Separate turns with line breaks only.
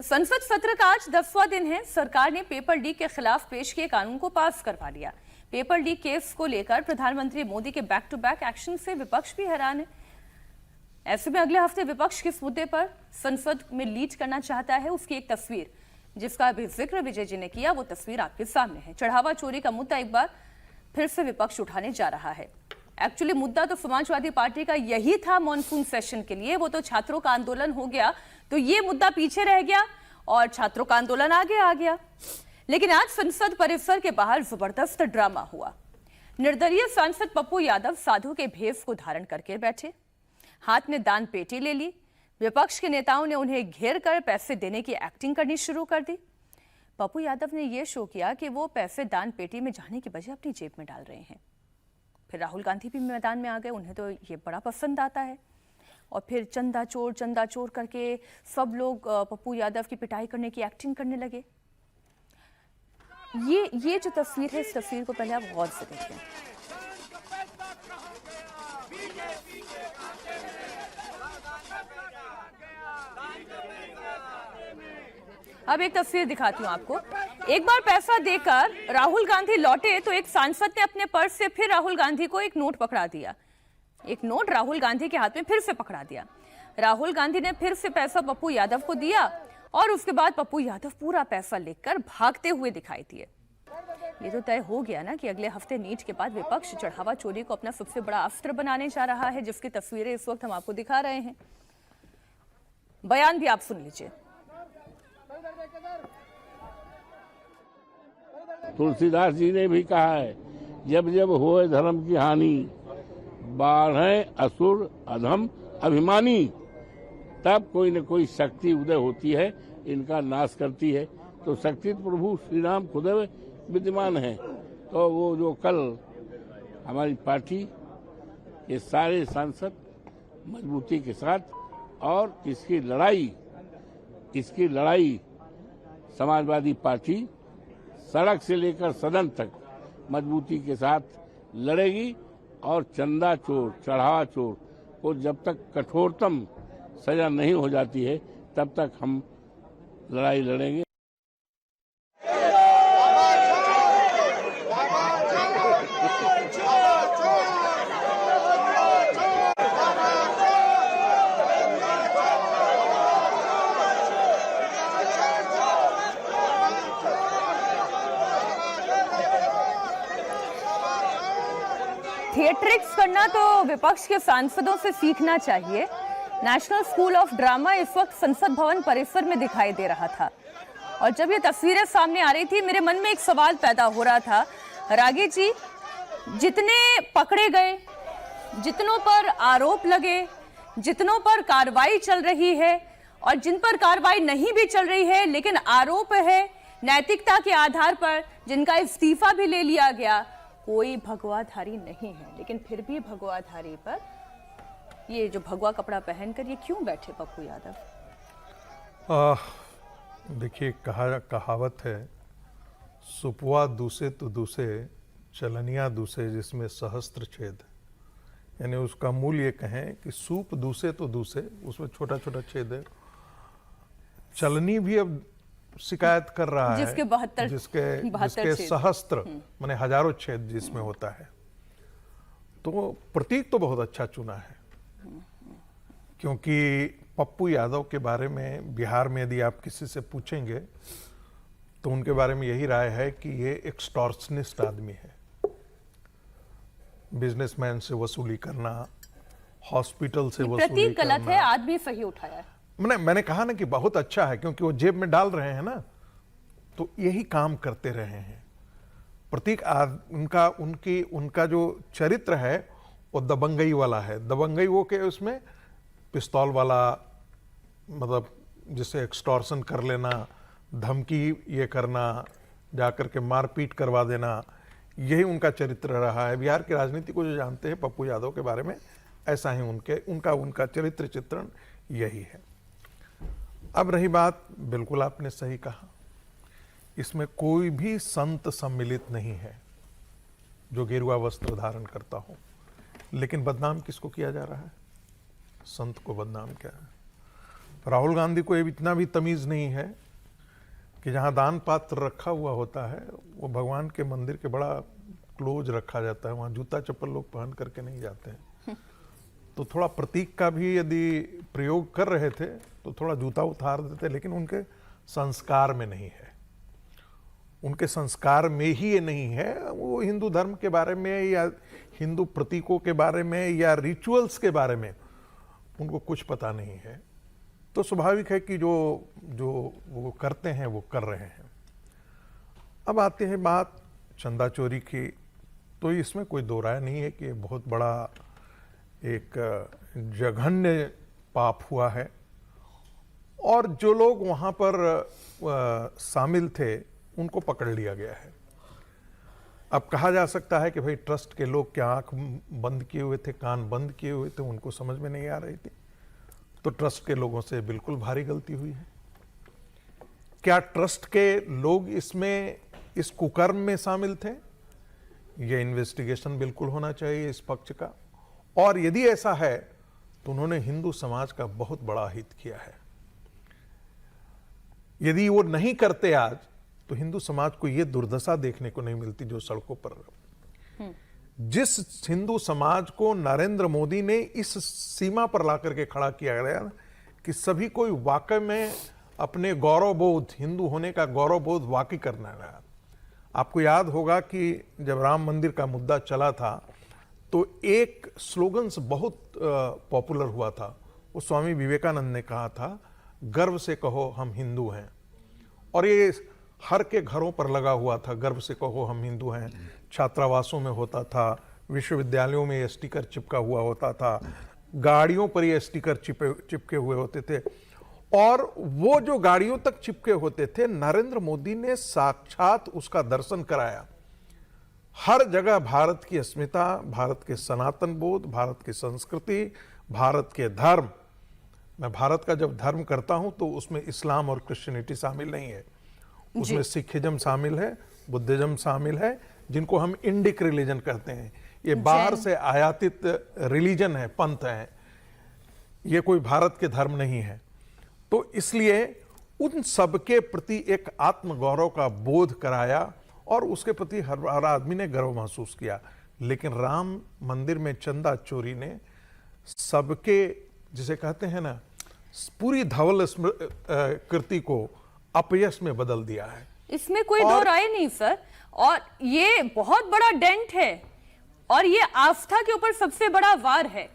संसद सत्र का आज 10वां दिन है। सरकार ने पेपर लीक के खिलाफ पेश किए कानून को पास करवा लिया। पेपर लीक केस को लेकर प्रधानमंत्री मोदी के बैक टू बैक एक्शन से विपक्ष भी हैरान है। ऐसे में अगले हफ्ते विपक्ष किस मुद्दे पर संसद में लीड करना चाहता है, उसकी एक तस्वीर जिसका भी जिक्र विजय जी ने किया, वो तस्वीर आपके सामने है। चढ़ावा चोरी का मुद्दा एक बार फिर से विपक्ष उठाने जा रहा है। एक्चुअली मुद्दा तो समाजवादी पार्टी का यही था मॉनसून सेशन के लिए, वो तो छात्रों का आंदोलन हो गया तो ये मुद्दा पीछे रह गया और छात्रों का आंदोलन आगे आ गया। लेकिन आज संसद परिसर के बाहर जबरदस्त ड्रामा हुआ। निर्दलीय सांसद पप्पू यादव साधु के भेष को धारण करके बैठे, हाथ में दान पेटी ले ली। विपक्ष के नेताओं ने उन्हें घेर कर पैसे देने की एक्टिंग करनी शुरू कर दी। पप्पू यादव ने यह शो किया कि वो पैसे दान पेटी में जाने की बजाय अपनी जेब में डाल रहे हैं। फिर राहुल गांधी भी मैदान में आ गए, उन्हें तो ये बड़ा पसंद आता है। और फिर चंदा चोर करके सब लोग पप्पू यादव की पिटाई करने की एक्टिंग करने लगे। ये जो तस्वीर है, इस तस्वीर को पहले आप गौर से देखें। अब एक तस्वीर दिखाती हूं आपको। एक बार पैसा देकर राहुल गांधी लौटे तो एक सांसद ने अपने पर्स से फिर राहुल गांधी को एक नोट पकड़ा दिया। एक नोट राहुल गांधी के हाथ में फिर से पकड़ा दिया। राहुल गांधी ने फिर से पैसा पप्पू यादव को दिया और उसके बाद पप्पू यादव पूरा पैसा लेकर भागते हुए दिखाई दिए। ये तो तय हो गया ना कि अगले हफ्ते नीट के बाद विपक्ष चढ़ावा चोरी को अपना सबसे बड़ा अस्त्र बनाने जा रहा है, जिसकी तस्वीरें इस वक्त हम आपको दिखा रहे हैं। बयान भी आप सुन लीजिए।
तुलसीदास जी ने भी कहा है, जब जब होए धर्म की हानि, बाढ़े असुर अधम अभिमानी, तब कोई न कोई शक्ति उदय होती है, इनका नाश करती है। तो शक्ति प्रभु श्री राम खुद विद्यमान है। तो वो जो कल हमारी पार्टी के सारे सांसद मजबूती के साथ, और इसकी लड़ाई समाजवादी पार्टी सड़क से लेकर सदन तक मजबूती के साथ लड़ेगी। और चंदा चोर, चढ़ावा चोर को जब तक कठोरतम सजा नहीं हो जाती है, तब तक हम लड़ाई लड़ेंगे।
थिएट्रिक्स करना तो विपक्ष के सांसदों से सीखना चाहिए। नेशनल स्कूल ऑफ ड्रामा इस वक्त संसद भवन परिसर में दिखाई दे रहा था और जब ये तस्वीरें सामने आ रही थी, मेरे मन में एक सवाल पैदा हो रहा था। रागी जी, जितने पकड़े गए, जितनों पर आरोप लगे, जितनों पर कार्रवाई चल रही है और जिन पर कार्रवाई नहीं भी चल रही है लेकिन आरोप है नैतिकता के आधार पर, जिनका इस्तीफा भी ले लिया गया, कोई भगवाधारी नहीं है। लेकिन फिर भी भगवाधारी पर ये जो भगवा कपड़ा पहनकर ये क्यों बैठे पप्पू यादव?
देखिए, कहावत है, सुपवा दूसे तो दूसे, चलनिया दूसे, जिसमें सहस्त्र छेद। यानी उसका मूल ये कहें कि सूप दूसे तो दूसे, उसमें छोटा छोटा छेद है। चलनी भी अब शिकायत कर रहा है, जिसके सहस्त्र माने हजारों छेद जिसमें होता है। तो प्रतीक तो बहुत अच्छा चुना है, क्योंकि पप्पू यादव के बारे में बिहार में यदि आप किसी से पूछेंगे तो उनके बारे में यही राय है कि ये एक्सटॉर्शनिस्ट आदमी है। बिजनेसमैन से वसूली करना, हॉस्पिटल से वसूली
प्रतीक गलत है, आदमी सही उठाया है।
मैंने कहा ना कि बहुत अच्छा है, क्योंकि वो जेब में डाल रहे हैं ना, तो यही काम करते रहे हैं। प्रतीक उनका जो चरित्र है वो दबंगई वाला है। दबंगई वो के उसमें पिस्तौल वाला, मतलब जिसे एक्सटॉर्शन कर लेना, धमकी ये करना, जाकर के मारपीट करवा देना, यही उनका चरित्र रहा है। बिहार की राजनीति को जो जानते हैं पप्पू यादव के बारे में, ऐसा ही उनका चरित्र चित्रण यही है। अब रही बात, बिल्कुल आपने सही कहा, इसमें कोई भी संत सम्मिलित नहीं है जो गेरुआ वस्त्र धारण करता हो। लेकिन बदनाम किसको किया जा रहा है? संत को बदनाम किया है। राहुल गांधी को ये इतना भी तमीज नहीं है कि जहां दान पात्र रखा हुआ होता है वो भगवान के मंदिर के बड़ा क्लोज रखा जाता है, वहां जूता चप्पल लोग पहन करके नहीं जाते हैं। तो थोड़ा प्रतीक का भी यदि प्रयोग कर रहे थे तो थोड़ा जूता उतार देते, लेकिन उनके संस्कार में नहीं है, उनके संस्कार में ही ये नहीं है। वो हिंदू धर्म के बारे में या हिंदू प्रतीकों के बारे में या रिचुअल्स के बारे में उनको कुछ पता नहीं है। तो स्वाभाविक है कि जो जो वो करते हैं वो कर रहे हैं। अब आते हैं बात चंदा चोरी की, तो इसमें कोई दो राय नहीं है कि ये बहुत बड़ा एक जघन्य पाप हुआ है और जो लोग वहां पर शामिल थे उनको पकड़ लिया गया है। अब कहा जा सकता है कि भाई ट्रस्ट के लोग क्या आंख बंद किए हुए थे, कान बंद किए हुए थे, उनको समझ में नहीं आ रही थी। तो ट्रस्ट के लोगों से बिल्कुल भारी गलती हुई है। क्या ट्रस्ट के लोग इसमें इस कुकर्म में शामिल थे? यह इन्वेस्टिगेशन बिल्कुल होना चाहिए इस पक्ष का, और यदि ऐसा है तो उन्होंने हिंदू समाज का बहुत बड़ा हित किया है। यदि वो नहीं करते आज तो हिंदू समाज को यह दुर्दशा देखने को नहीं मिलती जो सड़कों पर। जिस हिंदू समाज को नरेंद्र मोदी ने इस सीमा पर लाकर के खड़ा किया गया कि सभी कोई वाकई में अपने गौरवबोध, हिंदू होने का गौरवबोध वाकई करना रहा। आपको याद होगा कि जब राम मंदिर का मुद्दा चला था तो एक स्लोगन्स बहुत पॉपुलर हुआ था। वो स्वामी विवेकानंद ने कहा था, गर्व से कहो हम हिंदू हैं। और ये हर के घरों पर लगा हुआ था, गर्व से कहो हम हिंदू हैं। छात्रावासों में होता था, विश्वविद्यालयों में ये स्टिकर चिपका हुआ होता था, गाड़ियों पर ये स्टिकर चिपके हुए होते थे। और वो जो गाड़ियों तक चिपके होते थे, नरेंद्र मोदी ने साक्षात उसका दर्शन कराया। हर जगह भारत की अस्मिता, भारत के सनातन बोध, भारत की संस्कृति, भारत के धर्म। मैं भारत का जब धर्म करता हूं तो उसमें इस्लाम और क्रिश्चियनिटी शामिल नहीं है, उसमें सिखिज्म शामिल है, बुद्धिज्म शामिल है, जिनको हम इंडिक रिलीजन कहते हैं। ये बाहर से आयातित रिलीजन है, पंथ है, ये कोई भारत के धर्म नहीं है। तो इसलिए उन सबके प्रति एक आत्मगौरव का बोध कराया और उसके प्रति हर आदमी ने गर्व महसूस किया। लेकिन राम मंदिर में चंदा चोरी ने सबके, जिसे कहते हैं ना, पूरी धवल कृति को अपयश में बदल दिया है।
इसमें कोई दो राय नहीं सर, और ये बहुत बड़ा डेंट है और ये आस्था के ऊपर सबसे बड़ा वार है।